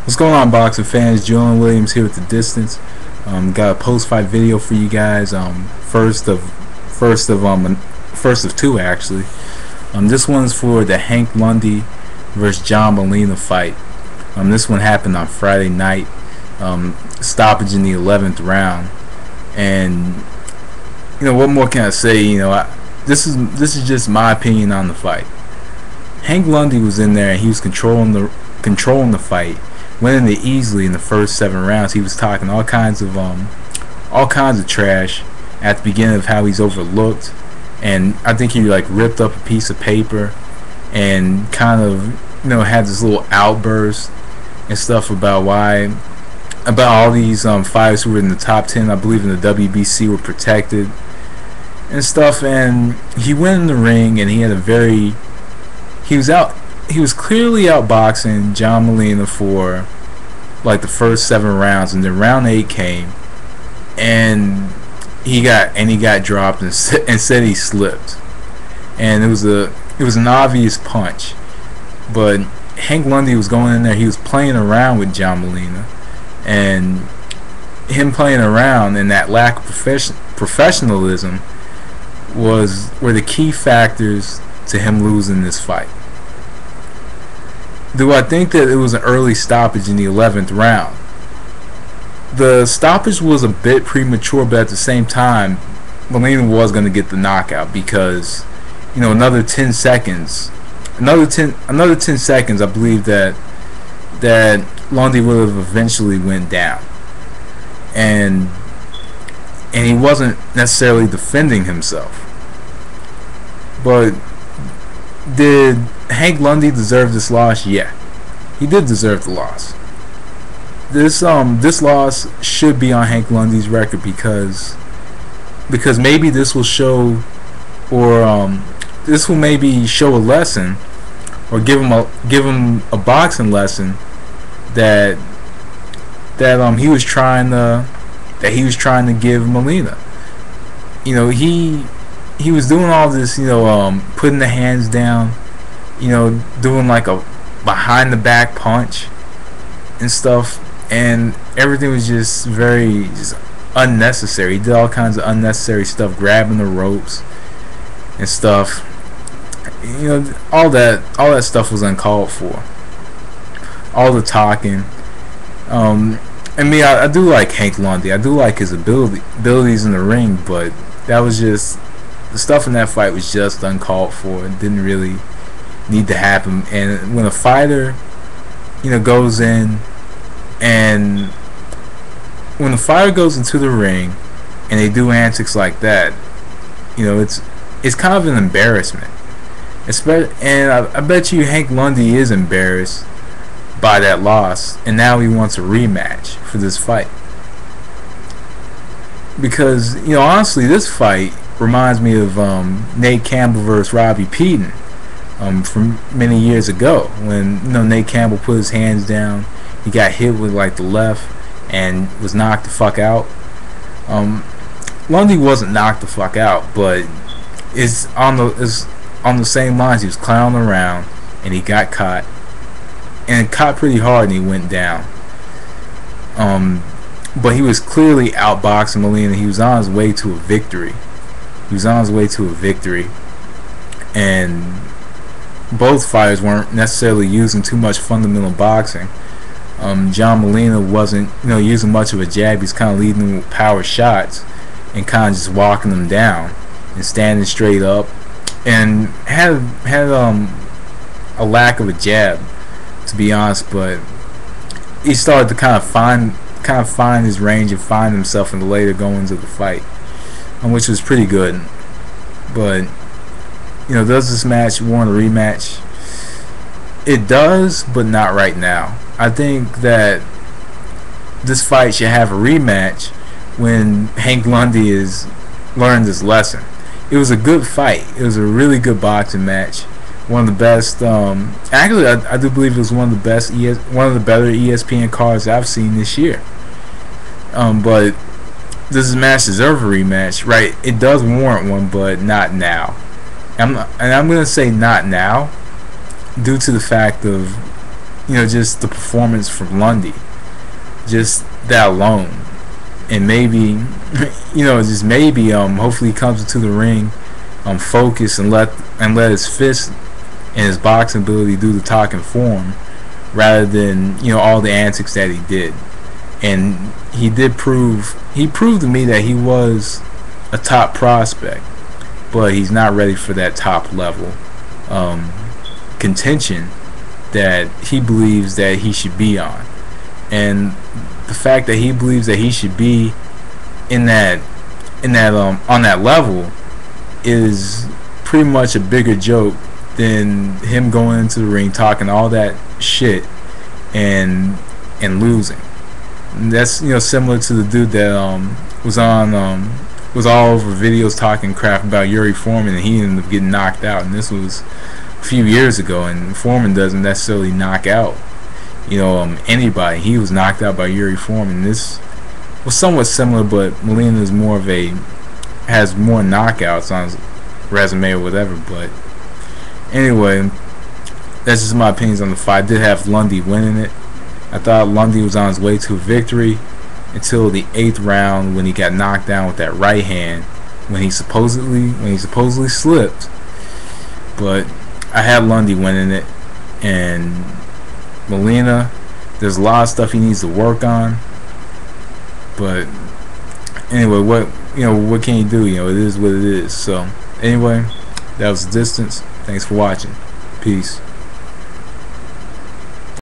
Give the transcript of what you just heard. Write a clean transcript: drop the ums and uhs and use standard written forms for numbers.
What's going on, boxing fans? Julian Williams here with the Distance. Got a post-fight video for you guys. First of two actually. This one's for the Hank Lundy versus John Molina fight. This one happened on Friday night. Stoppage in the 11th round. And what more can I say? This is just my opinion on the fight. Hank Lundy was in there and he was controlling the fight. Winning it easily in the first 7 rounds. He was talking all kinds of trash at the beginning of how he's overlooked, and I think he ripped up a piece of paper and kind of had this little outburst and stuff about all these fighters who were in the top 10, I believe, in the WBC were protected and stuff. And he went in the ring and he was clearly outboxing John Molina for the first 7 rounds, and then round 8 came, and he got dropped and said he slipped, and it was an obvious punch. But Hank Lundy was going in there. He was playing around with John Molina, and him playing around and that lack of professionalism were the key factors to him losing this fight. Do I think that it was an early stoppage in the 11th round? The stoppage was a bit premature, but at the same time, Molina was going to get the knockout because, another 10 seconds, I believe that Lundy would have eventually went down, and he wasn't necessarily defending himself. But did Hank Lundy deserve this loss? Yeah, he did deserve the loss. This loss should be on Hank Lundy's record because maybe this will show, or this will maybe show a lesson, or give him a boxing lesson that he was trying to give Molina. He was doing all this, putting the hands down, doing like a behind the back punch and stuff, and everything was just very unnecessary. He did all kinds of unnecessary stuff, grabbing the ropes and stuff. All that stuff was uncalled for. All the talking. I do like Hank Lundy. I do like his abilities in the ring, but that was just, the stuff in that fight was just uncalled for. It didn't really need to happen. And when a fighter, goes in, and when a fighter goes into the ring and they do antics like that, it's kind of an embarrassment. And I bet you Hank Lundy is embarrassed by that loss, and now he wants a rematch for this fight. Because honestly, this fight reminds me of Nate Campbell versus Robbie Peaton from many years ago, when Nate Campbell put his hands down. He got hit with the left and was knocked the fuck out. Lundy wasn't knocked the fuck out, but it's on the same lines. He was clowning around and he got caught, and caught pretty hard, and he went down. But he was clearly outboxing Molina. He was on his way to a victory. And both fighters weren't necessarily using too much fundamental boxing. John Molina wasn't using much of a jab. He's kind of leading them with power shots and kind of just walking them down and standing straight up, and had a lack of a jab, to be honest. But he started to kind of find his range and find himself in the later goings of the fight, which was pretty good. But does this match warrant a rematch? It does, but not right now. I think that this fight should have a rematch when Hank Lundy has learned his lesson. It was a good fight. It was a really good boxing match. One of the best. Actually, I do believe it was one of the best. One of the better ESPN cards I've seen this year. But does this match deserve a rematch? Right, it does warrant one, but not now. And I'm gonna say not now, due to the fact of just the performance from Lundy, just that alone. And maybe just maybe hopefully he comes into the ring focused and let his fist and his boxing ability do the talking for him, rather than all the antics that he did. And he proved to me that he was a top prospect, but he's not ready for that top level contention that he believes that he should be on. And the fact that he believes that he should be on that level is pretty much a bigger joke than him going into the ring talking all that shit and losing. And that's similar to the dude that was all over videos talking crap about Yuri Foreman, and he ended up getting knocked out. And this was a few years ago, and Foreman doesn't necessarily knock out anybody. He was knocked out by Yuri Foreman. This was somewhat similar, but Molina is has more knockouts on his resume or whatever. But anyway, that's just my opinions on the fight. I did have Lundy winning it. I thought Lundy was on his way to a victory until the 8th round, when he got knocked down with that right hand when he supposedly slipped. But I had Lundy winning it. And Molina, there's a lot of stuff he needs to work on. But anyway, what can you do? It is what it is. So anyway, that was the distance. Thanks for watching. Peace.